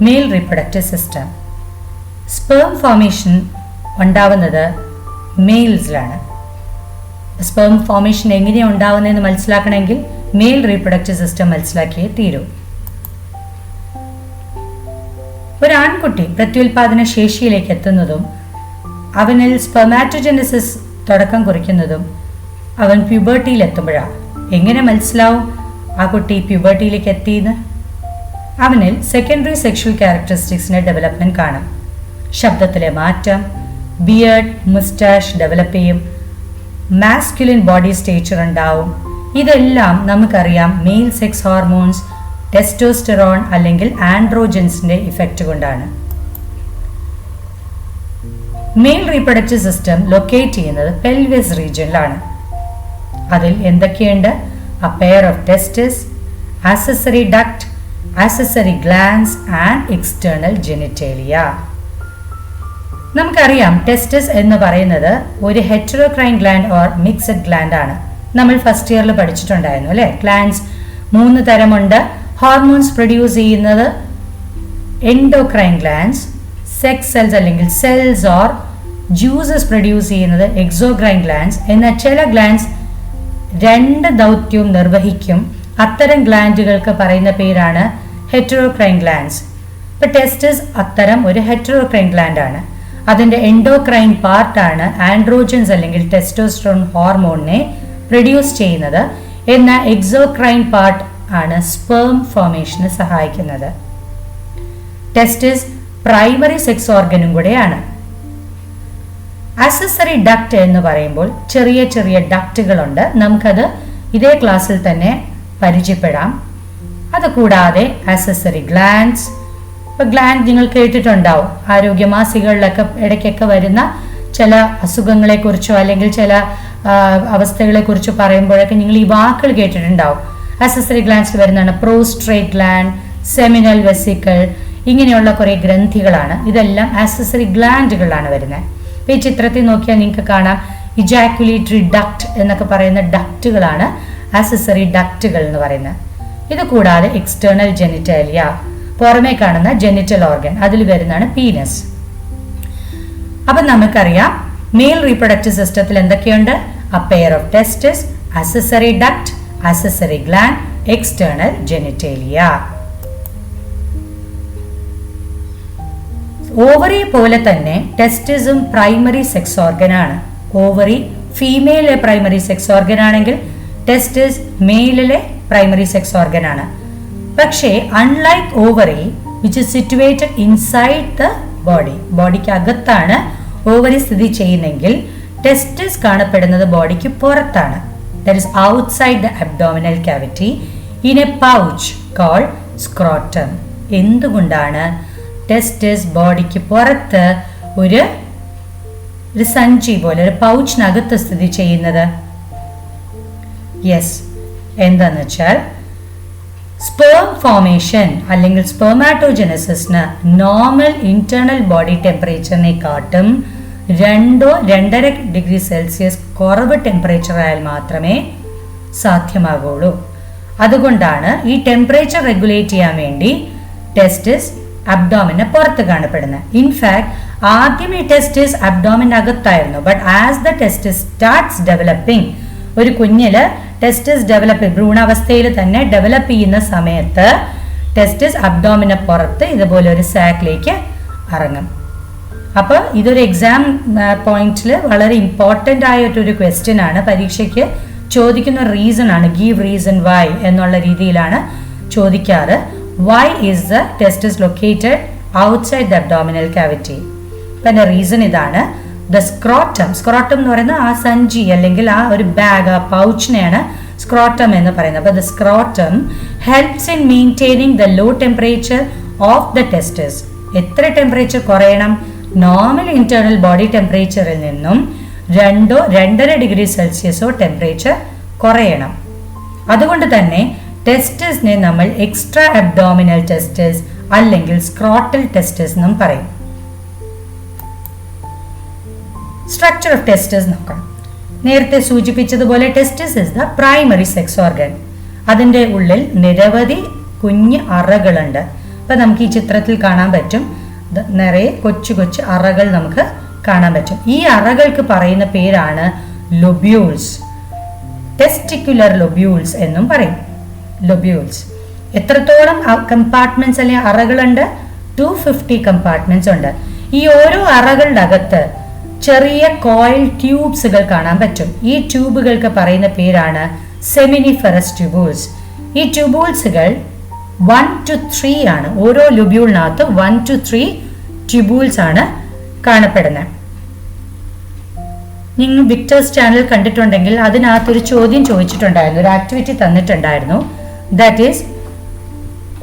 Mail reproductive system. Sperm formation ഉണ്ടാവുന്നത് മെയിൽസിലാണ്. Sperm formation എങ്ങനെയാണ് ഉണ്ടാവുന്നതെന്ന് മനസ്സിലാക്കണമെങ്കിൽ മെയിൽ റീപ്രൊഡക്റ്റീവ് സിസ്റ്റം മനസ്സിലാക്കിയേ തീരൂ. ഒരു ആൺകുട്ടി പ്രത്യുൽപാദന ശേഷിയിലേക്ക് എത്തുന്നതും അവനിൽ സ്പെർമാറ്റോജെനസിസ് തുടക്കം കുറിക്കുന്നതും അവൻ പ്യൂബർട്ടിയിൽ എത്തുമ്പോഴാണ്. എങ്ങനെ മനസ്സിലാവും ആ കുട്ടി പ്യൂബർട്ടിയിലേക്ക് എത്തിയെന്ന്? അവനിൽ സെക്കൻഡറി സെക്ഷൽ ക്യാരക്ടറിസ്റ്റിക്സിന്റെ ഡെവലപ്മെന്റ് കാണാം. ശബ്ദത്തിലെ മാറ്റം, ബിയർഡ്, മുസ്റ്റാഷ് ഡെവലപ്പ് ചെയ്യും, മാസ്കുലിൻ ബോഡി സ്റ്റേച്ചർ ഉണ്ടാവും. ഇതെല്ലാം നമുക്കറിയാം മെയിൽ സെക്സ് ഹോർമോൺസ്, ടെസ്റ്റോസ്റ്റെറോൺ അല്ലെങ്കിൽ ആൻഡ്രോജൻസിന്റെ ഇഫക്റ്റ് കൊണ്ടാണ്. മെയിൽ റീപ്രൊഡക്റ്റീവ് സിസ്റ്റം ലൊക്കേറ്റ് ചെയ്യുന്നത് പെൽവിസ് റീജിയനിലാണ്. അതിൽ എന്തൊക്കെയുണ്ട്? a pair of testes, accessory duct, accessory glands and external genitalia. നമുക്കറിയാം ടെസ്റ്റിസ് എന്ന് പറയുന്നത് ഒരു ഹെറ്ററോക്രൈൻ ഗ്ലാൻഡ് ഓർ മിക്സഡ് ഗ്ലാൻഡ് ആണ്. നമ്മൾ ഫസ്റ്റ് ഇയറിൽ പഠിച്ചിട്ടുണ്ടായിരുന്നു അല്ലേ? ഗ്ലാൻഡ്സ് 3 തരമുണ്ട്. ഹോർമോൺസ് പ്രൊഡ്യൂസ് ചെയ്യുന്നത് എൻഡോക്രൈൻ ഗ്ലാൻഡ്സ്, സെക്സ് സെൽസ് അല്ലെങ്കിൽ സെൽസ് ഓർ ജ്യൂസസ് പ്രൊഡ്യൂസ് ചെയ്യുന്നത് എക്സോക്രൈൻ ഗ്ലാൻഡ്സ്. എന്നാൽ ചില ഗ്ലാൻഡ്സ് 2 ദൗത്യവും നിർവഹിക്കും. അത്തരം ഗ്ലാൻഡുകൾക്ക് പറയുന്ന പേരാണ് ഹെറ്ററോക്രൈൻ ഗ്ലാൻഡ്സ്. ഇപ്പൊ ടെസ്റ്റിസ് അത്തരം ഒരു ഹെറ്ററോക്രൈൻ ഗ്ലാൻഡ് ആണ്. അതിന്റെ എൻഡോക്രൈൻ പാർട്ടാണ് ആൻഡ്രോജൻസ് അല്ലെങ്കിൽ ടെസ്റ്റോസ്റ്ററോൺ ഹോർമോണിനെ പ്രൊഡ്യൂസ് ചെയ്യുന്നത്. എന്നാൽ എക്സോക്രൈൻ പാർട്ട് ആണ് സ്പേം ഫോർമേഷന് സഹായിക്കുന്നത്. ടെസ്റ്റിസ് പ്രൈമറി സെക്സ് ഓർഗനും കൂടെയാണ്. ആക്സസറി ഡക്റ്റ് എന്ന് പറയുമ്പോൾ ചെറിയ ചെറിയ ഡക്റ്റുകളുണ്ട്. നമുക്കത് ഇതേ ക്ലാസ്സിൽ തന്നെ പരിചയപ്പെടാം. അതുകൂടാതെ ആക്സസറി ഗ്ലാൻഡ്സ്. ഇപ്പൊ ഗ്ലാൻഡ് നിങ്ങൾ കേട്ടിട്ടുണ്ടാവും. ആരോഗ്യമാസികളിലൊക്കെ ഇടയ്ക്കൊക്കെ വരുന്ന ചില അസുഖങ്ങളെ കുറിച്ചോ അല്ലെങ്കിൽ ചില അവസ്ഥകളെ കുറിച്ചോ പറയുമ്പോഴൊക്കെ നിങ്ങൾ ഈ വാക്കുകൾ കേട്ടിട്ടുണ്ടാവും. ആക്സസറി ഗ്ലാൻഡ്സ് വരുന്നതാണ് പ്രോസ്ട്രേറ്റ് ഗ്ലാൻഡ്, സെമിനൽ വെസിക്കിൾ, ഇങ്ങനെയുള്ള കുറെ ഗ്രന്ഥികളാണ്. ഇതെല്ലാം ആക്സസറി ഗ്ലാൻഡുകളാണ് വരുന്നത്. ഈ ചിത്രത്തിൽ നോക്കിയാൽ നിങ്ങൾക്ക് കാണാം ഇജാക്കുലേറ്ററി ഡക്റ്റ് എന്നൊക്കെ പറയുന്ന ഡക്റ്റുകളാണ് ആക്സസറി ഡക്റ്റുകൾ എന്ന് പറയുന്നത്. ഇത് കൂടാതെ എക്സ്റ്റേണൽ ജെനിറ്റാലിയ, പുറമേ കാണുന്ന ജെനിറ്റൽ ഓർഗൻ, അതിൽ വരുന്നതാണ് പീനസ്. അപ്പൊ നമുക്കറിയാം മെയിൽ റീപ്രൊഡക്റ്റീവ് സിസ്റ്റത്തിൽ എന്തൊക്കെയുണ്ട്? a pair of testes, accessory duct, accessory gland, external genitalia. Ovary പോലെ തന്നെ ടെസ്റ്റിസും പ്രൈമറി സെക്സ് ഓർഗൻ ആണ്. ഓവറി ഫീമെയിലെ പ്രൈമറി സെക്സ് ഓർഗൻ ആണെങ്കിൽ ടെസ്റ്റിസ് മെയിലിലെ പ്രൈമറി സെക്സ് ഓർഗൻ ആണ്. പക്ഷേ unlike ovary which is situated inside the body, ബോഡിക്ക് അകത്താണ് ഓവറി സ്ഥിതി ചെയ്യുന്നെങ്കിൽ ടെസ്റ്റിസ് കാണപ്പെടുന്നത് ബോഡിക്ക് പുറത്താണ്. That is outside the abdominal cavity in a pouch called scrotum. എന്തുകൊണ്ടാണ് ടെസ്റ്റിസ് ബോഡിക്ക് പുറത്ത് ഒരു സഞ്ചി പോലെ ഒരു പൗച്ചിനകത്ത് സ്ഥിതി ചെയ്യുന്നത്? യെസ്, എന്താന്ന് വെച്ചാൽ സ്പേം ഫോർമേഷൻ അല്ലെങ്കിൽ സ്പെർമാറ്റോജെനസിന് നോർമൽ ഇന്റേണൽ ബോഡി ടെമ്പറേച്ചറിനെക്കാട്ടും 2-2.5 ഡിഗ്രി സെൽഷ്യസ് കുറവ് ടെമ്പറേച്ചർ ആയാൽ മാത്രമേ സാധ്യമാകുള്ളൂ. അതുകൊണ്ടാണ് ഈ ടെമ്പറേച്ചർ റെഗുലേറ്റ് ചെയ്യാൻ വേണ്ടി ടെസ്റ്റിസ് അബ്ഡോമിന് പുറത്ത് കാണപ്പെടുന്നത്. ഇൻഫാക്ട് ആദ്യം ഈ ടെസ്റ്റിസ് അബ്ഡോമിനകത്തായിരുന്നു. But as the testis starts developing, ഒരു കുഞ്ഞില് ടെസ്റ്റിസ് ഡെവലപ്പ് ഭ്രൂണാവസ്ഥയിൽ തന്നെ ഡെവലപ്പ് ചെയ്യുന്ന സമയത്ത് ടെസ്റ്റിസ് അബ്ഡോമിന് പുറത്ത് ഇതുപോലെ ഒരു സാക്കിലേക്ക് ഇറങ്ങും. അപ്പോൾ ഇതൊരു എക്സാം പോയിന്റിൽ വളരെ ഇമ്പോർട്ടൻ്റ് ആയിട്ടൊരു ക്വസ്റ്റ്യൻ ആണ്. പരീക്ഷയ്ക്ക് ചോദിക്കുന്ന റീസൺ ആണ്. ഗീവ് റീസൺ വൈ എന്നുള്ള രീതിയിലാണ് ചോദിക്കാറ്. Why is the testis located outside the abdominal cavity? പിന്നെ റീസൺ ഇതാണ്. ദ സ്ക്രോട്ടം, സ്ക്രോട്ടം എന്ന് പറയുന്നത് ആ സഞ്ചി അല്ലെങ്കിൽ ആ ഒരു ബാഗ്, ആ പൗച്ചിനെയാണ് സ്ക്രോട്ടം എന്ന് പറയുന്നത്. അപ്പോൾ the scrotum helps in maintaining the low temperature of the testis. എത്ര ടെമ്പറേച്ചർ കുറയണം? നോർമൽ ഇന്റേണൽ ബോഡി ടെമ്പറേച്ചറിൽ നിന്നും 2-2.5 ഡിഗ്രി സെൽഷ്യസോ ടെമ്പറേച്ചർ കുറയണം. അതുകൊണ്ട് തന്നെ ടെസ്റ്റിസിനെ നമ്മൾ എക്സ്ട്രാ അബ്ഡോമിനൽ ടെസ്റ്റിസ് അല്ലെങ്കിൽ സ്ക്രോട്ടൽ ടെസ്റ്റിസ് എന്നും പറയും. സ്ട്രക്ചർ ഓഫ് ടെസ്റ്റിസ് നോക്കാം. നേരത്തെ സൂചിപ്പിച്ചതുപോലെ testis is the primary sex organ. അതിൻ്റെ ഉള്ളിൽ നിരവധി കുഞ്ഞ് അറകളുണ്ട്. ഇപ്പം നമുക്ക് ഈ ചിത്രത്തിൽ കാണാൻ പറ്റും, നിറയെ കൊച്ചു കൊച്ചു അറകൾ നമുക്ക് കാണാൻ പറ്റും. ഈ അറകൾക്ക് പറയുന്ന പേരാണ് ലൊബ്യൂൾസ്. ടെസ്റ്റിക്കുലർ ലൊബ്യൂൾസ് എന്നും പറയും. ലൊബ്യൂൾസ്. എത്രത്തോളം കമ്പാർട്ട്മെന്റ്സ് അല്ലെങ്കിൽ അറകളുണ്ട്? 250 കമ്പാർട്ട്മെന്റ്സ് ഉണ്ട്. ഈ ഓരോ അറകളുടെ അകത്ത് ചെറിയ കോയിൽ ട്യൂബ്സുകൾ കാണാൻ പറ്റും. ഈ ട്യൂബുകൾക്ക് പറയുന്ന പേരാണ് സെമിനിഫറസ് ട്യൂബൂൾസ്. ഈ ട്യൂബൂൾസുകൾ 1 to 3 ആണ്. ഓരോ ലൊബ്യൂളിനകത്ത് 1 to 3 ട്യൂബൂൾസ് ആണ് കാണപ്പെടുന്നത്. നിങ്ങൾ വിക്ടേഴ്സ് ചാനൽ കണ്ടിട്ടുണ്ടെങ്കിൽ അതിനകത്തൊരു ചോദ്യം ചോദിച്ചിട്ടുണ്ടായിരുന്നു, ഒരു ആക്ടിവിറ്റി തന്നിട്ടുണ്ടായിരുന്നു. ദാറ്റ് ഈസ്,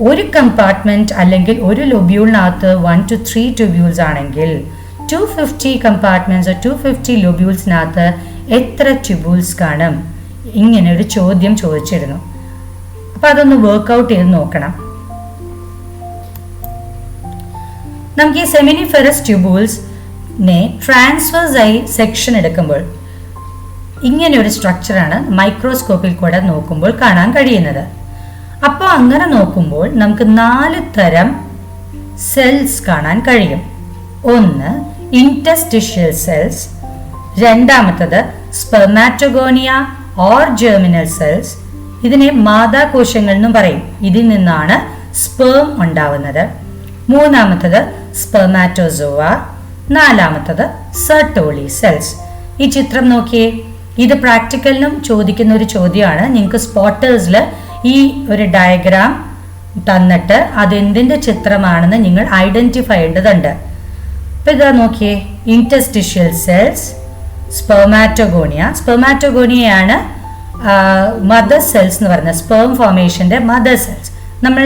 ഒരു കമ്പാർട്ട്മെന്റ് അല്ലെങ്കിൽ ഒരു ലൊബ്യൂളിനകത്ത് 1 to 3 ട്യൂബ്യൂൾസ് ആണെങ്കിൽ 250 കമ്പാർട്ട്മെന്റ്സ് 250 ലൊബ്യൂൾസിനകത്ത് എത്ര ട്യൂബ്യൂൾസ് കാണും? ഇങ്ങനെ ഒരു ചോദ്യം ചോദിച്ചിരുന്നു. അപ്പൊ അതൊന്ന് വർക്ക്ഔട്ട് ചെയ്ത് നോക്കണം. നമുക്ക് ഈ സെമിനിഫെറസ് ട്യൂബൂൾസിനെ ട്രാൻസ്വേഴ്സായി സെക്ഷൻ എടുക്കുമ്പോൾ ഇങ്ങനെ ഒരു സ്ട്രക്ചറാണ് മൈക്രോസ്കോപ്പിൽ കൂടെ നോക്കുമ്പോൾ കാണാൻ കഴിയുന്നത്. അപ്പോൾ അങ്ങനെ നോക്കുമ്പോൾ നമുക്ക് 4 തരം സെൽസ് കാണാൻ കഴിയും. ഒന്ന് ഇന്റർസ്റ്റിഷ്യൽ സെൽസ്, രണ്ടാമത്തത് സ്പെർമാറ്റോഗോണിയ ഓർ ജെർമിനൽ സെൽസ്. ഇതിനെ മാതാകോശങ്ങൾ എന്നും പറയും. ഇതിൽ നിന്നാണ് സ്പേം ഉണ്ടാവുന്നത്. മൂന്നാമത്തത് സ്പെർമാറ്റോസോവ, നാലാമത്തത് സെർട്ടോളി സെൽസ്. ഈ ചിത്രം നോക്കിയേ, ഇത് പ്രാക്ടിക്കലിനും ചോദിക്കുന്ന ഒരു ചോദ്യമാണ്. നിങ്ങൾക്ക് സ്പോട്ടേഴ്സിൽ ഈ ഒരു ഡയഗ്രാം തന്നിട്ട് അതെന്തിന്റെ ചിത്രമാണെന്ന് നിങ്ങൾ ഐഡന്റിഫൈ ചെയ്യേണ്ടതുണ്ട്. ഇപ്പൊ ഇതാ നോക്കിയേ, ഇന്റർസ്റ്റിഷ്യൽ സെൽസ്, സ്പെർമാറ്റോഗോണിയ. സ്പെർമാറ്റോഗോണിയയാണ് മദർ സെൽസ് എന്ന് പറയുന്നത്, സ്പേം ഫോർമേഷന്റെ മദർ സെൽസ്. നമ്മൾ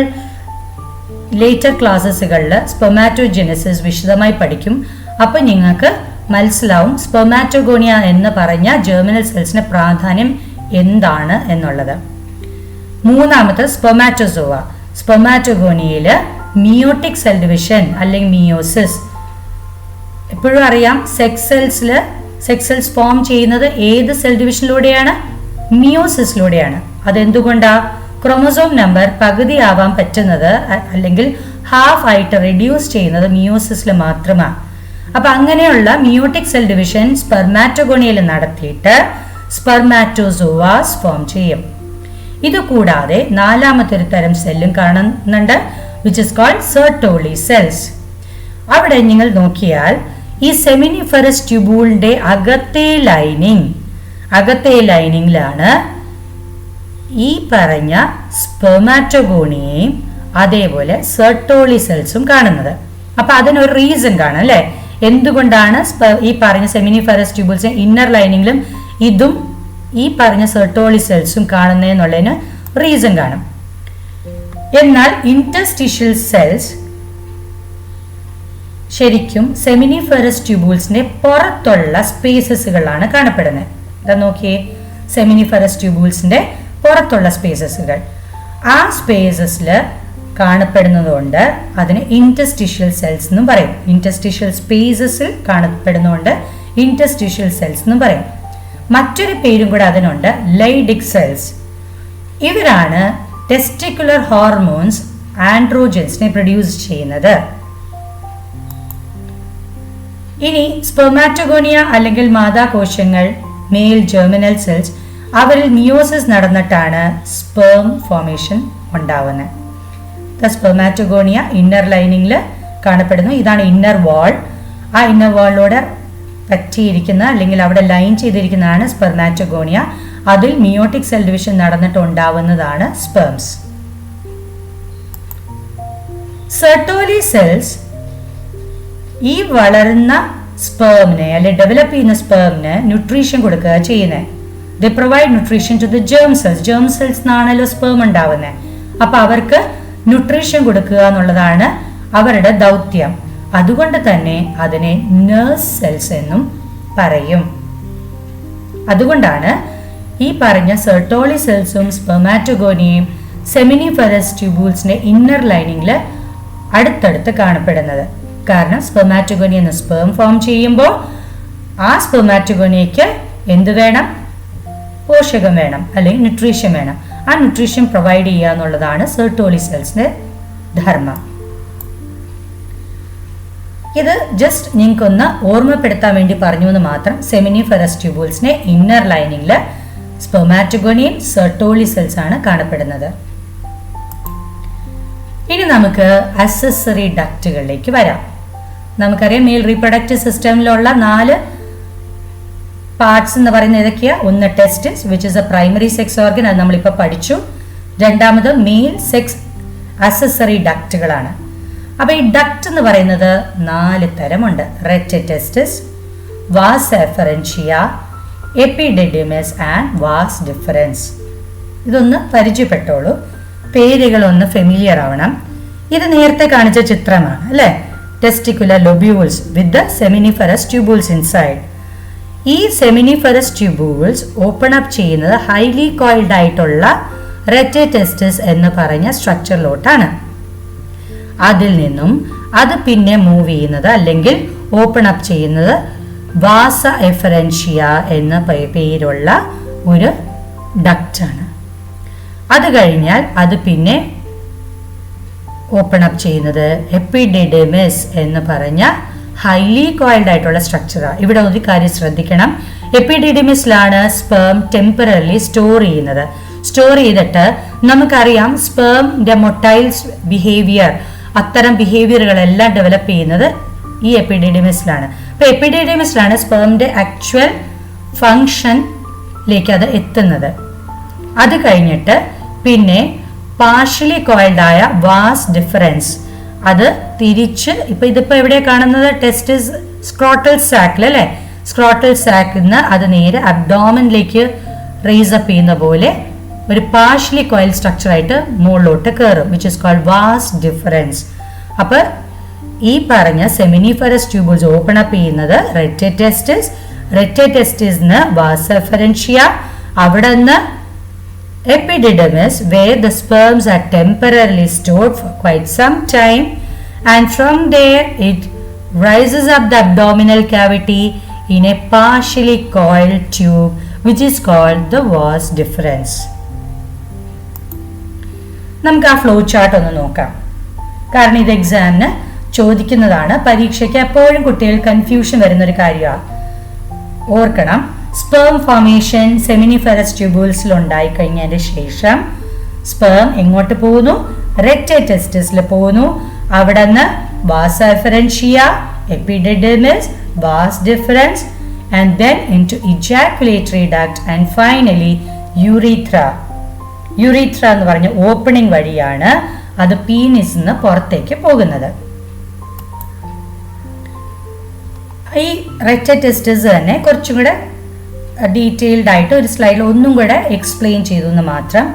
ലേറ്റർ ക്ലാസ്സുകളിൽ സ്പെർമാറ്റോജെനസിസ് വിശദമായി പഠിക്കും. അപ്പൊ നിങ്ങൾക്ക് മനസ്സിലാവും സ്പെർമാറ്റോഗോണിയ എന്ന് പറഞ്ഞ ജെർമിനൽ സെൽസിന്റെ പ്രാധാന്യം എന്താണ് എന്നുള്ളത്. മൂന്നാമത്തെ സ്പെർമാറ്റോസോവ. സ്പെർമാറ്റോഗോണിയയില് മിയോട്ടിക് സെൽ ഡിവിഷൻ അല്ലെങ്കിൽ മിയോസിസ്. എപ്പോഴും അറിയാം, സെക്സ് സെൽസ് ഫോം ചെയ്യുന്നത് ഏത് സെൽ ഡിവിഷനിലൂടെയാണ്? മിയോസിസിലൂടെയാണ്. അതെന്തുകൊണ്ടാ? ക്രോമസോം നമ്പർ പകുതിയാവാൻ പറ്റുന്നത് അല്ലെങ്കിൽ ഹാഫ് ആയിട്ട് റെഡ്യൂസ് ചെയ്യുന്നത് മിയോസിസിൽ മാത്രമാണ്. അപ്പൊ അങ്ങനെയുള്ള മിയോട്ടിക് സെൽ ഡിവിഷൻ സ്പെർമാറ്റോഗോണിയയിൽ നടത്തിയിട്ട് സ്പെർമാറ്റോസോവാസ് ഫോം ചെയ്യും. ഇത് കൂടാതെ നാലാമത്തെ ഒരു തരം സെല്ലും കാണുന്നുണ്ട്, which is called Sertoli cells. അവിടെ നിങ്ങൾ നോക്കിയാൽ ഈ സെമിനിഫെറസ് ട്യൂബൂളിന്റെ അകത്തെ ലൈനിങ്ങിലാണ് ഈ പറഞ്ഞ സ്പെർമാറ്റോഗോണിയയും അതേപോലെ സെർട്ടോളി സെൽസും കാണുന്നത്. അപ്പൊ അതിനൊരു റീസൺ കാണാം അല്ലെ, എന്തുകൊണ്ടാണ് ഈ പറഞ്ഞ സെമിനിഫെറസ് ട്യൂബിൾസ് ഇന്നർ ലൈനിങ്ങിലും ഇതും ഈ പറഞ്ഞ സെർട്ടോളി സെൽസും കാണുന്നതിനുള്ളതിന് റീസൺ കാണും. എന്നാൽ ഇന്റർസ്റ്റിഷ്യൽ സെൽസ് ശരിക്കും സെമിനിഫെറസ് ട്യൂബൂൾസിന്റെ പുറത്തുള്ള സ്പേസസുകളാണ് കാണപ്പെടുന്നത്. ഇതാ നോക്കിയേ, സെമിനിഫെറസ് ട്യൂബൂൾസിന്റെ പുറത്തുള്ള സ്പേസസുകൾ. ആ സ്പേസസിൽ കാണപ്പെടുന്നതുകൊണ്ട് അതിന് ഇന്റർസ്റ്റിഷ്യൽ സെൽസ് എന്നും പറയും. ഇന്റർസ്റ്റിഷ്യൽ സ്പേസസിൽ കാണപ്പെടുന്നതുകൊണ്ട് ഇന്റർസ്റ്റിഷ്യൽ സെൽസ് എന്നും പറയും. മറ്റൊരു പേരും കൂടെ അതിനുണ്ട്, ലൈഡിക് സെൽസ്. ഇവരാണ് ടെസ്റ്റിക്കുലർ ഹോർമോൺസ് ആൻഡ്രോജൻസിനെ പ്രൊഡ്യൂസ് ചെയ്യുന്നത്. ഇനി സ്പെർമാറ്റോഗോണിയ അല്ലെങ്കിൽ മാതാകോശങ്ങൾ, മെയിൽ ജെർമിനൽ സെൽസ്, അവരിൽ മിയോസിസ് നടന്നിട്ടാണ് സ്പേം ഫോർമേഷൻ ഉണ്ടാവുന്നത്. സ്പെർമാറ്റോഗോണിയ ഇന്നർ ലൈനിങ്ങിൽ കാണപ്പെടുന്നു. ഇതാണ് ഇന്നർ വാൾ. ആ ഇന്നർ വാളിലൂടെ പറ്റിയിരിക്കുന്ന അല്ലെങ്കിൽ അവിടെ ലൈൻ ചെയ്തിരിക്കുന്നതാണ് സ്പെർമാറ്റോഗോണിയ. അതിൽ മിയോട്ടിക് സെൽ ഡിവിഷൻ നടന്നിട്ട് ഉണ്ടാവുന്നതാണ് സ്പേംസ്. സെർട്ടോലി സെൽസ് ഈ വളരുന്ന സ്പേമിനെ അല്ലെങ്കിൽ ഡെവലപ്പ് ചെയ്യുന്ന സ്പേമിന് ന്യൂട്രീഷൻ കൊടുക്കുക ചെയ്യുന്നത്. They provide nutrition to the germ cells. Germ cells എന്നാണല്ലോ സ്പേം ഉണ്ടാവുന്നത്. അപ്പൊ അവർക്ക് ന്യൂട്രീഷൻ കൊടുക്കുക എന്നുള്ളതാണ് അവരുടെ ദൗത്യം. അതുകൊണ്ട് തന്നെ അതിനെ നേഴ്സ് സെൽസ് എന്നും പറയും. അതുകൊണ്ടാണ് ഈ പറഞ്ഞ സെർട്ടോളി സെൽസും സ്പെർമാറ്റോഗോണിയയും സെമിനിഫെറസ് ട്യൂബൂൾസിന്റെ ഇന്നർ ലൈനിങ്ങിൽ അടുത്തടുത്ത് കാണപ്പെടുന്നത്. കാരണം സ്പെർമാറ്റോഗോണിയ എന്ന സ്പേം ഫോം ചെയ്യുമ്പോൾ ആ സ്പെർമാറ്റോഗോണിയയ്ക്ക് എന്ത് വേണം? പോഷകം വേണം അല്ലെങ്കിൽ ന്യൂട്രീഷൻ വേണം. ആ ന്യൂട്രീഷൻ പ്രൊവൈഡ് ചെയ്യുക എന്നുള്ളതാണ് സെർട്ടോളി സെൽസിന്റെ ധർമ്മം. ഇത് ജസ്റ്റ് നിങ്ങൾക്കൊന്ന് ഓർമ്മപ്പെടുത്താൻ വേണ്ടി പറഞ്ഞു എന്ന് മാത്രം. സെമിനിഫെറസ് ട്യൂബുൾസിനെ ഇന്നർ ലൈനിങ്ങിൽ സ്പെർമാറ്റോഗോണിയം സെർട്ടോളി സെൽസ് ആണ് കാണപ്പെടുന്നത്. ഇനി നമുക്ക് അക്സസറി ഡക്റ്റുകളിലേക്ക് വരാം. നമുക്കറിയാം മെയിൽ റീപ്രൊഡക്റ്റീവ് സിസ്റ്റമിലുള്ള 4 പാർട്സ് എന്ന് പറയുന്നത് ഏതൊക്കെയാ? ഒന്ന് testis, which is a primary sex organ, അത് നമ്മളിപ്പോൾ പഠിച്ചു. രണ്ടാമത് മെയിൽ സെക്സ് അക്സസറി ഡക്റ്റുകളാണ്. അപ്പൊ ഈ ഡക്റ്റ് എന്ന് പറയുന്നത് 4 തരമുണ്ട്. Rete testis, vas efferentia, epididymis and vas deferens. ഇതൊന്ന് പരിചയപ്പെട്ടോളൂ, പേരുകളൊന്ന് ഫെമിലിയർ ആവണം. ഇത് നേരത്തെ കാണിച്ച ചിത്രമാണ് അല്ലേ? Testicular lobules with the seminiferous tubules inside. ഈ സെമിനിഫെറസ് ട്യൂബൂൾസ് ഓപ്പൺ അപ്പ് ചെയ്യുന്നത് ഹൈലി കോയിൽഡ് ആയിട്ടുള്ള റെറ്റ് ടെസ്റ്റിസ് എന്ന് പറഞ്ഞ സ്ട്രക്ചറിലോട്ടാണ്. അതിൽ നിന്നും അത് പിന്നെ മൂവ് ചെയ്യുന്നത് അല്ലെങ്കിൽ ഓപ്പൺ അപ്പ് ചെയ്യുന്നത് വാസ എഫറൻഷിയ എന്ന പേരുള്ള ഒരു ഡക്റ്റാണ്. അത് കഴിഞ്ഞാൽ അത് പിന്നെ ഓപ്പൺ അപ്പ് ചെയ്യുന്നത് എപ്പിഡിഡിമിസ് എന്ന് പറഞ്ഞ ഹൈലി കോയിൽഡ് ആയിട്ടുള്ള സ്ട്രക്ചറാണ്. ഇവിടെ ഒരു കാര്യം ശ്രദ്ധിക്കണം, എപ്പിഡിഡിമിസിലാണ് സ്പേം ടെമ്പററി സ്റ്റോർ ചെയ്യുന്നത്. സ്റ്റോർ ചെയ്തിട്ട് നമുക്കറിയാം സ്പേമിന്റെ മൊട്ടൈൽസ് ബിഹേവിയർ, അത്തരം ബിഹേവിയറുകളെല്ലാം ഡെവലപ്പ് ചെയ്യുന്നത് ഈ എപ്പിഡിഡിമിസിലാണ്. അപ്പൊ എപ്പിഡിഡിമിസിലാണ് സ്പേമിന്റെ ആക്ച്വൽ ഫങ്ഷനിലേക്ക് അത് എത്തുന്നത്. അത് കഴിഞ്ഞിട്ട് പിന്നെ പാർഷ്യലി കോയിൽഡ് ആയ വാസ് ഡിഫറൻസ്, അത് തിരിച്ച് ഇതിപ്പോ എവിടെ കാണുന്നത്? ടെസ്റ്റിസ് സ്ക്രോട്ടൽ സാക്കിൽ അല്ലെ? സ്ക്രോട്ടൽ സാക്കിൽ നിന്ന് അത് നേരെ അബ്ഡോമനിലേക്ക് റേസ് അപ്പ് ചെയ്യുന്ന പോലെ ഒരു പാർഷ്യലി കോയിൽ സ്ട്രക്ചർ ആയിട്ട് മുകളിലോട്ട് കയറും, which is called vas deferens. അപ്പൊ ഈ പറഞ്ഞ സെമിനിഫെറസ് ട്യൂബുൾസ് ഓപ്പൺ അപ്പ് ചെയ്യുന്നത് റെറ്റ് ടെസ്റ്റിസ്, റെറ്റ് ടെസ്റ്റിസിന് വാസ് എഫറൻഷിയ, അവിടെ നിന്ന് epididymis where the sperms are temporarily stored for quite some time, and from there it rises up the abdominal cavity in a partially coiled tube which is called the vas deferens. നമുക്ക് ആ flow chart ഒന്ന് നോക്കാം, കാരണം ഇത് എക്സാമിന് ചോദിക്കുന്നതാണ്. പരീക്ഷയ്ക്ക് എപ്പോഴും കുട്ടികൾ കൺഫ്യൂഷൻ വരുന്നൊരു കാര്യമാണ്. ഓർക്കണം, സ്പേം ഫോർമേഷൻ സെമിനിഫെറസ് ട്യൂബുൾസിൽ ഉണ്ടായി കഴിഞ്ഞതിന് ശേഷം സ്പേം എങ്ങോട്ട് പോകുന്നു? റെറ്റ് ടെസ്റ്റിസിൽ പോകുന്നു. അവിടെ നിന്ന് vasa efferentia, epididymis, vas deferens, and then into ejaculatory duct and finally urethra. Urethra എന്ന് പറഞ്ഞ ഓപ്പണിംഗ് വഴിയാണ് അത് പീനിസിൽ നിന്ന് പുറത്തേക്ക് പോകുന്നത്. ഈ റെറ്റ് ടെസ്റ്റിസ് തന്നെ കുറച്ചും കൂടെ ഡീറ്റെയിൽഡ് ആയിട്ട് ഒരു സ്ലൈഡിൽ ഒന്നും കൂടെ എക്സ്പ്ലെയിൻ ചെയ്തു എന്ന് മാത്രം.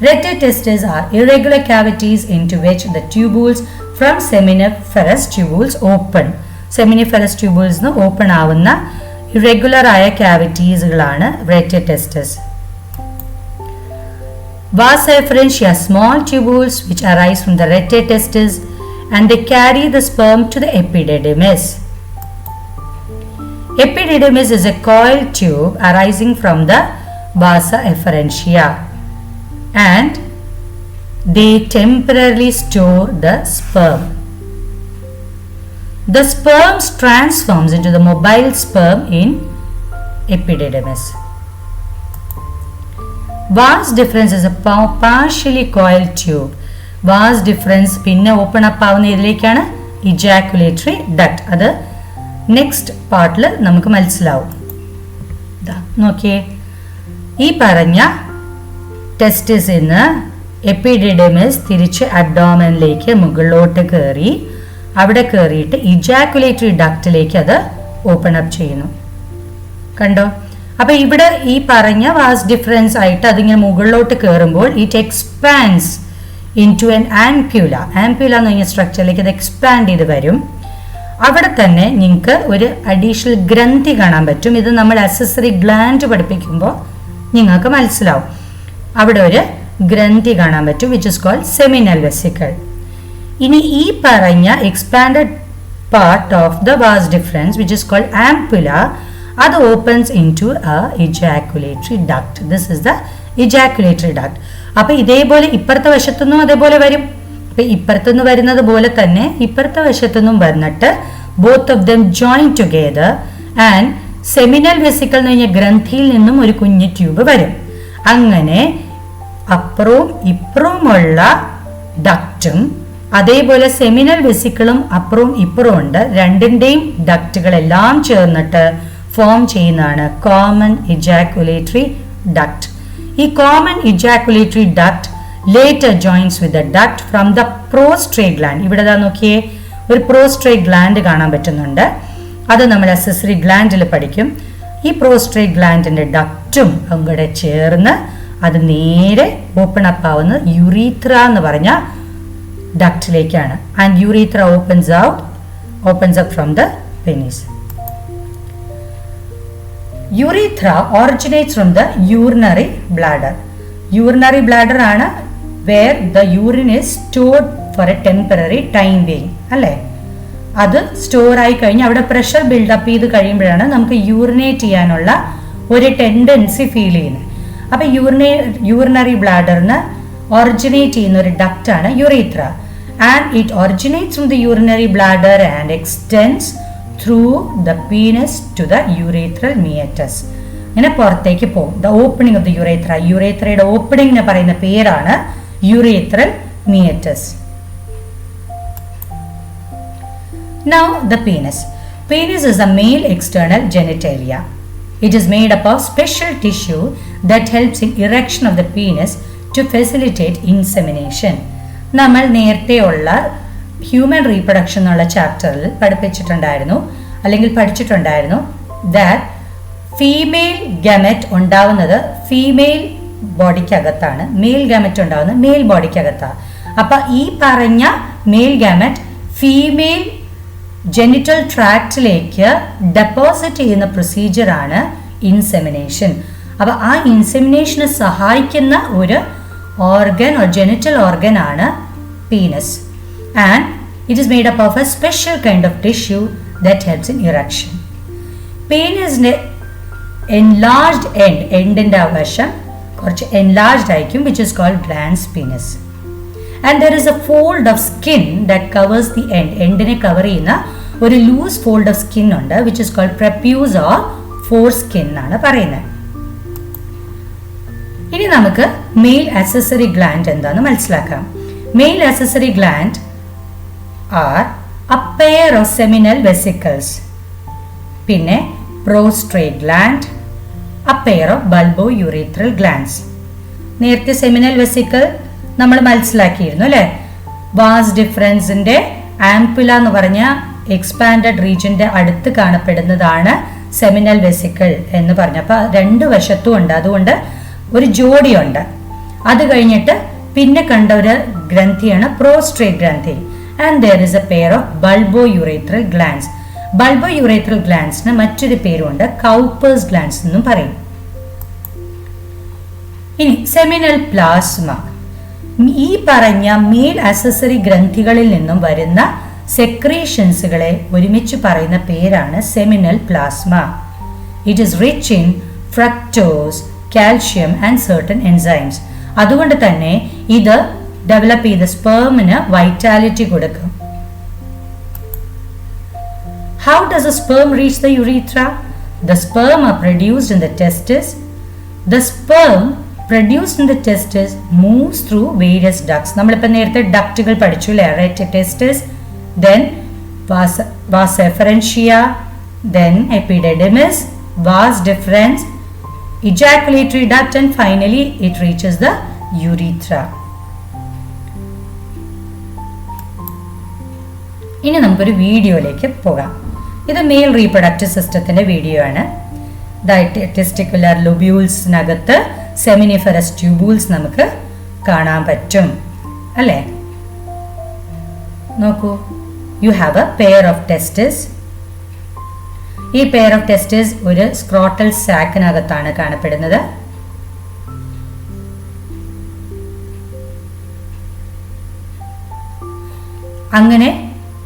Rete testis are irregular cavities into which the tubules from seminiferous tubules open. Seminiferous tubules open ആവുന്ന ഇറഗുലർ ആയ ക്യാവിറ്റീസുകളാണ് rete testis. Vas efferentia, small tubules which arise from the rete testis and they carry the sperm to the epididymis. Epididymis is a coiled tube arising from the vasa efferentia and they temporarily store the sperm. The sperm transforms into the mobile sperm in epididymis. Vas deferens is a partially coiled tube. Vas deferens പിന്നെ open up ആവുന്ന ഇതിലേക്കാണ് ejaculatory duct. അത് next പാർട്ടിൽ നമുക്ക് മനസ്സിലാവും. നോക്കിയേ, ഈ പറഞ്ഞ ടെസ്റ്റിസിൽ നിന്ന് എപ്പിഡിഡിമിസ് തിരിച്ച് അബ്ഡോമനിലേക്ക് മുകളിലോട്ട് കയറി അവിടെ കയറിയിട്ട് ഇജാക്കുലേറ്ററി ഡക്റ്റിലേക്ക് അത് ഓപ്പൺ അപ്പ് ചെയ്യുന്നു. കണ്ടോ? അപ്പൊ ഇവിടെ ഈ പറഞ്ഞ വാസ് ഡിഫറൻസ് ആയിട്ട് അതിങ്ങനെ മുകളിലോട്ട് കയറുമ്പോൾ it expands into an ampulla. Ampulla എന്ന് പറഞ്ഞ സ്ട്രക്ചറിലേക്ക് അത് എക്സ്പാൻഡ് ചെയ്ത് വരും. അവിടെ തന്നെ നിങ്ങൾക്ക് ഒരു അഡീഷണൽ ഗ്രന്ഥി കാണാൻ പറ്റും. ഇത് നമ്മൾ അക്സസറി ഗ്ലാൻഡ് പഠിപ്പിക്കുമ്പോൾ നിങ്ങൾക്ക് മനസ്സിലാവും. അവിടെ ഒരു ഗ്രന്ഥി കാണാൻ പറ്റും, which is called seminal vesicle. ഇനി ഈ പറഞ്ഞ expanded part of the vas deferens which is called ampulla, അത് opens into a ejaculatory duct. This is the ejaculatory duct. അപ്പൊ ഇതേപോലെ ഇപ്പുറത്തെ വശത്തുനിന്നും അതേപോലെ വരും. അപ്പൊ ഇപ്പുറത്തുനിന്ന് വരുന്നത് പോലെ തന്നെ ഇപ്പുറത്തെ വശത്തുനിന്നും വന്നിട്ട് both of them join together and seminal vesicle എന്ന് പറഞ്ഞ ഗ്രന്ഥിയിൽ നിന്നും ഒരു കുഞ്ഞു ട്യൂബ് വരും. അങ്ങനെ അപ്പുറവും ഇപ്പുറവുമുള്ള ഡക്റ്റും അതേപോലെ സെമിനൽ വെസിക്കിളും അപ്പുറവും ഇപ്പുറവും ഉണ്ട്. രണ്ടിൻ്റെയും ഡക്റ്റുകളെല്ലാം ചേർന്നിട്ട് ഫോം ചെയ്യുന്നതാണ് കോമൺ ഇജാക്കുലേറ്ററി ഡക്റ്റ്. ഈ common ejaculatory duct later joins with the duct from the prostrate gland. ഇവിടെ നോക്കിയേ, ഒരു പ്രോസ്ട്രേറ്റ് ഗ്ലാൻഡ് കാണാൻ പറ്റുന്നുണ്ട്. അത് നമ്മൾ അക്സസറി ഗ്ലാൻഡിൽ പഠിക്കും. ഈ പ്രോസ്ട്രേറ്റ് ഗ്ലാൻഡിന്റെ ഡക്റ്റും അങ്ങോട്ട് ചേർന്ന് അത് നേരെ ഓപ്പൺ അപ്പ് ആവുന്ന യുറീത്ര എന്ന് പറഞ്ഞ ഡക്റ്റിലേക്കാണ്. And urethra opens up from the penis. Urethra originates from the urinary bladder. Urinary bladder ആണ് where the urine is stored for a temporary time being. അല്ലേ, അത് സ്റ്റോർ ആയി കഴിഞ്ഞ് അവിടെ പ്രഷർ ബിൽഡപ്പ് ചെയ്ത് കഴിയുമ്പോഴാണ് നമുക്ക് യൂറിനേറ്റ് ചെയ്യാനുള്ള ഒരു ടെൻഡൻസി ഫീൽ ചെയ്യുന്നത്. അപ്പം യൂറിനറി ബ്ലാഡറിന് ഒറിജിനേറ്റ് ചെയ്യുന്ന ഒരു ഡക്റ്റാണ് urethra. And it originates from the urinary bladder and extends through the penis to the urethral meatus. ഇങ്ങനെ പുറത്തേക്ക് പോകും. The opening of the urethra. യുറേത്രയുടെ ഓപ്പണിംഗിന് പറയുന്ന പേരാണ് urethral meatus. Now the penis. Penis is a male external genitalia. It is made up of special tissue that helps in erection of the penis to facilitate insemination. നമ്മൾ നേരത്തെയുള്ള human reproduction എന്നുള്ള ചാപ്റ്ററിൽ പഠിച്ചിട്ടുണ്ടായിരുന്നു that female gamete ഉണ്ടാവുന്നത് female ബോഡിക്കകത്താണ്, male gamete ഉണ്ടാവുന്നത് male ബോഡിക്കകത്താണ്. അപ്പൊ ഈ പറഞ്ഞ മെയിൽ ഗമറ്റ് ഫീമെയിൽ ജെനിറ്റൽ ട്രാക്റ്റിലേക്ക് ഡെപ്പോസിറ്റ് ചെയ്യുന്ന പ്രൊസീജിയറാണ് ഇൻസെമിനേഷൻ. അപ്പൊ ആ ഇൻസെമിനേഷന് സഹായിക്കുന്ന ഒരു ഓർഗൻ or genital organ ആണ് penis. And it is made up of a special kind of tissue that helps in erection. പീനസിന്റെ enlarged എൻഡിന്റെ വശം കുറച്ച് എൻലാർജ്ഡ് ആയിരിക്കും, which is called glans penis. And there is a fold of skin that covers the end. എൻഡിനെ cover ചെയ്യുന്ന ഒരു loose fold of skin ഉണ്ട്, which is called prepuce or foreskin എന്നാണ് പറയുന്നത്. ഇനി നമുക്ക് മെയിൽ അക്സസറി ഗ്ലാൻഡ് എന്താണെന്ന് മനസ്സിലാക്കാം. Male accessory gland are a pair of seminal vesicles, പിന്നെ prostrate gland, a pair of bulbourethral glands. നേരത്തെ സെമിനൽ വെസിക്കിൾ നമ്മൾ മനസ്സിലാക്കിയിരുന്നു അല്ലേ. വാസ് ഡിഫറൻസിന്റെ ആംപുല എന്ന് പറഞ്ഞ എക്സ്പാൻഡഡ് റീജിയന്റെ അടുത്ത് കാണപ്പെടുന്നതാണ് സെമിനൽ വെസിക്കിൾ എന്ന് പറഞ്ഞപ്പോൾ രണ്ട് വശത്തും ഉണ്ട്, അതുകൊണ്ട് ഒരു ജോഡിയുണ്ട്. അത് കഴിഞ്ഞിട്ട് പിന്നെ കണ്ട ഒരു ഗ്രന്ഥിയാണ് പ്രോസ്ട്രേറ്റ് ഗ്രന്ഥി. And there is a pair of bulbourethral glands. Bulbourethral ഗ്ലാൻഡ്സിന് മറ്റൊരു പേരുണ്ട്, കൗപ്പേഴ്സ് ഗ്ലാൻഡ്സ് എന്നും പറയും. ഇനി സെമിനൽ പ്ലാസ്മ. ഈ പറഞ്ഞ മെയിൽ അക്സസറി ഗ്രന്ഥികളിൽ നിന്നും വരുന്ന സെക്രീഷൻസുകളെ ഒരുമിച്ച് പറയുന്ന പേരാണ് seminal plasma. It is rich in fructose, calcium and certain enzymes. അതുകൊണ്ട് തന്നെ ഇത് ഡെവലപ്പ് ചെയ്ത സ്പേമിന് വൈറ്റാലിറ്റി കൊടുക്കും. How does a sperm reach the urethra? The sperm are produced in the testis. The sperm produced in the testis moves through various ducts. നമ്മളിപ്പോൾ നേരത്തെ ഡക്റ്റുകൾ പഠിച്ചു അല്ലേ. Right, testis, then vas efferentia, then epididymis, vas deferens, ejaculatory duct, and finally it reaches the urethra. ഇനി നമുക്കൊരു വീഡിയോയിലേക്ക് പോകാം. ഇത് മെയിൽ റീപ്രൊഡക്റ്റീവ് സിസ്റ്റത്തിന്റെ വീഡിയോ ആണ്. ടെസ്റ്റിക്കുലർ ലൊബ്യൂൾസിനകത്ത് സെമിനിഫറസ് ട്യൂബൂൾസ് നമുക്ക് കാണാൻ പറ്റും അല്ലേ. നോക്കൂ, you have A pair of ടെസ്റ്റിസ്. ഈ പെയർ ഓഫ് ടെസ്റ്റിസ് ഒരു സ്ക്രോട്ടൽ സാക്കിനകത്താണ് കാണപ്പെടുന്നത്. അങ്ങനെ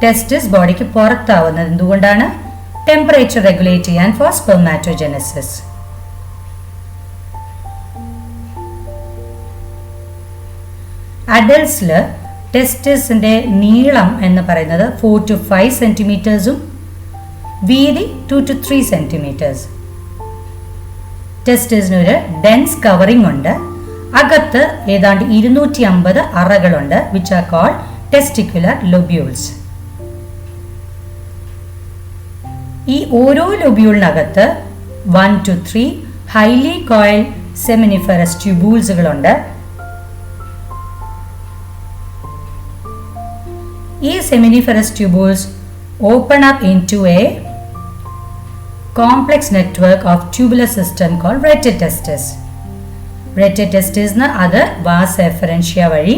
ടെസ്റ്റിസ് ബോഡിക്ക് പുറത്താവുന്നത് എന്തുകൊണ്ടാണ്? ടെമ്പറേച്ചർ റെഗുലേറ്റ് ചെയ്യാൻ ഫോർ സ്പെർമാറ്റോജെനസിസ്. അഡൽട്സില് ടെസ്റ്റിസിന്റെ നീളം എന്ന് പറയുന്നത് 4 to 5 സെന്റിമീറ്റേഴ്സും വീതി 2 to 3 centimeters. ടെസ്റ്റിസിന് ഒരു ഡെൻസ് കവറിംഗ് ഉണ്ട്. അകത്ത് ഏതാണ്ട് 250 അറകളുണ്ട്, which are called testicular lobules. ഈ ഓരോ ലൊബ്യൂളിനകത്ത് 1 to 3 highly coiled seminiferous tubules-കളുണ്ട്. ഈ seminiferous tubules open up into a complex network of tubular system called rete testis. Rete testis അത് vas efferentia വഴി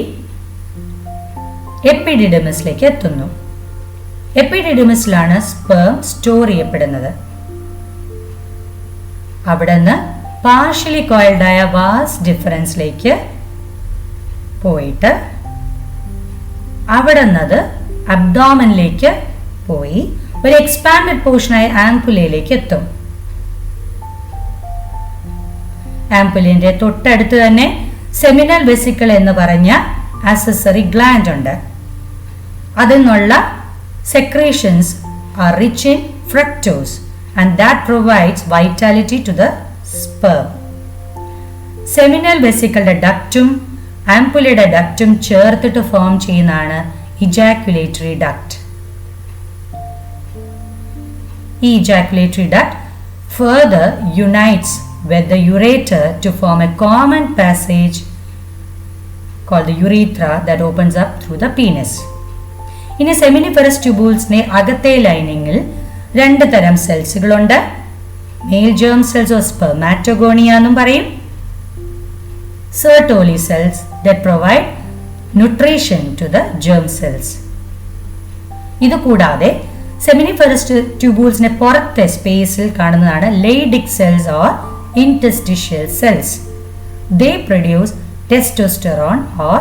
എപ്പിഡിഡിമിസിലേക്ക് എത്തുന്നു. എപ്പിഡിഡിമിസിലാണ് സ്പേം സ്റ്റോർ ചെയ്യപ്പെടുന്നത്. അവിടെ നിന്ന് പാർഷ്യലി കോയിൽഡ് ആയ വാസ് ഡിഫറൻസിലേക്ക് പോയിട്ട് അവിടെ നിന്നത് അബ്ഡോമനിലേക്ക് പോയി ഒരു എക്സ്പാൻഡഡ് പോർഷനായ ആംപുലയിലേക്ക് എത്തും. ആംപുലിന്റെ തൊട്ടടുത്ത് തന്നെ സെമിനൽ വെസിക്കിൾ എന്ന് പറഞ്ഞ ആക്സസറി ഗ്ലാൻഡ് ഉണ്ട്. അതിൽ നിന്നുള്ള secretions are rich in fructose and that provides vitality to the sperm. Seminal വെസിക്കിളുടെ ഡക്റ്റും ആംപുലയുടെ ഡക്റ്റും ചേർത്തിട്ട് ഫോം ചെയ്യുന്നതാണ് ഇജാക്കുലേറ്ററി ഡക്റ്റ്. ഈ ejaculatory duct further unites with the ureter to form a common passage called the urethra that opens up through the penis. ഇനി seminiferous ട്യൂബൂൾസിനെ അകത്തെ ലൈനിങ്ങിൽ രണ്ട് തരം സെൽസുകളുണ്ട്. Male germ cells or spermatogonia എന്നും പറയും. Sertoli cells that provide nutrition to the germ cells. ഇത് കൂടാതെ സെമിനിഫറസ് ട്യൂബൂൾസിനെ പുറത്തെ സ്പേസിൽ കാണുന്നതാണ് Leydig cells or interstitial cells. They produce testosterone or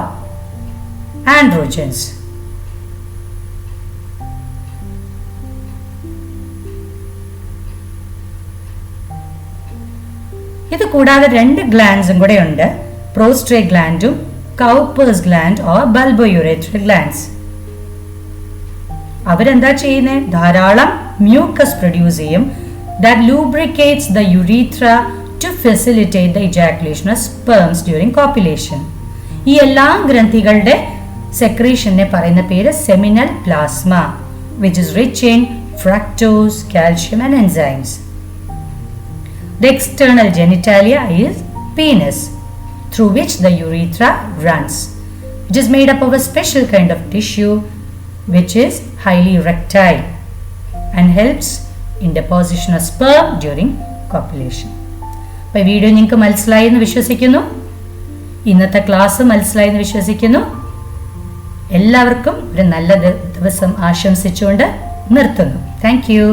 androgens. ഇത് കൂടാതെ രണ്ട് ഗ്ലാൻഡ്സും കൂടെ ഉണ്ട്, prostate ഗ്ലാൻഡും Cowper's gland or ബൾബോയുറേറ്ററി glands. അവരെന്താ ചെയ്യുന്നത്? ധാരാളം മ്യൂക്കസ് പ്രൊഡ്യൂസ് ചെയ്യും that lubricates the urethra to facilitate the ejaculation of sperms during copulation. ഈ എല്ലാ ഗ്രന്ഥികളുടെ സെക്രീഷനെ പറയുന്ന പേര് seminal plasma, which is rich in fructose, calcium and enzymes. The external genitalia is penis, through which the urethra runs. It is made up of a special kind of tissue which is highly erectile and helps in deposition of sperm during copulation. അപ്പോൾ ഈ video നിങ്ങൾക്ക് മനസ്സിലായി എന്ന് വിശ്വസിക്കുന്നു. ഇന്നത്തെ class മനസ്സിലായി എന്ന് വിശ്വസിക്കുന്നു. എല്ലാവർക്കും ഒരു നല്ല ദിവസം ആശംസിച്ചുകൊണ്ട് നിർത്തുന്നു. Thank you.